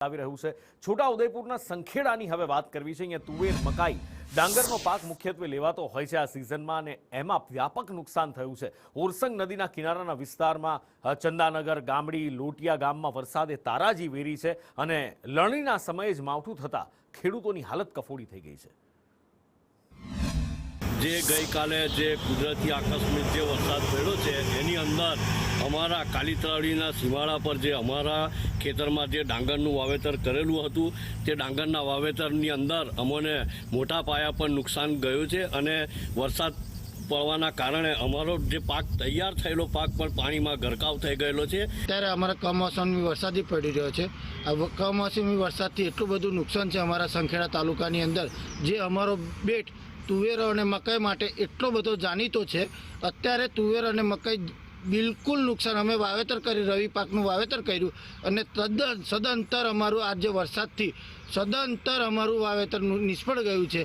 આવી રહ્યું છે। છોટાઉદેપુરના સંખેડાની હવે વાત કરવી છે। અહીંયા તુવેર, મકાઈ, ડાંગરનો પાક મુખ્યત્વે લેવાતો હોય છે આ સિઝનમાં અને એમાં વ્યાપક નુકસાન થયું છે। ઓરસંગ નદીના કિનારાના વિસ્તારમાં ચંદાનગર, ગામડી, લોટિયા ગામમાં વરસાદે તારાજી વેરી છે અને લણણીના સમયે જ માવઠું થતાં ખેડૂતોની હાલત કફોડી થઈ ગઈ છે। જે ગઈકાલે જે કુદરતી આકસ્મિક જે વરસાદ પડ્યો છે એની અંદર અમારા કાલીતળાવડીના સીમાડા પર જે અમારા ખેતરમાં જે ડાંગરનું વાવેતર કરેલું હતું તે ડાંગરના વાવેતરની અંદર અમને મોટા પાયા પર નુકસાન ગયું છે અને વરસાદ પડવાના કારણે અમારો જે પાક તૈયાર થયેલો પાક પણ પાણીમાં ગરકાવ થઈ ગયેલો છે। ત્યારે અમારા કમોસમી વરસાદી પડી રહ્યો છે। આ કમોસમી વરસાદથી એટલું બધું નુકસાન છે અમારા સંખેડા તાલુકાની અંદર, જે અમારો બેટ તુવેર અને મકાઈ માટે એટલો બધો જાણીતો છે। અત્યારે તુવેર અને મકાઈ બિલકુલ નુકસાન, અમે વાવેતર કરી રવિ પાકનું વાવેતર કર્યું અને સદંતર અમારું આ જે વરસાદથી સદંતર અમારું વાવેતર નિષ્ફળ ગયું છે।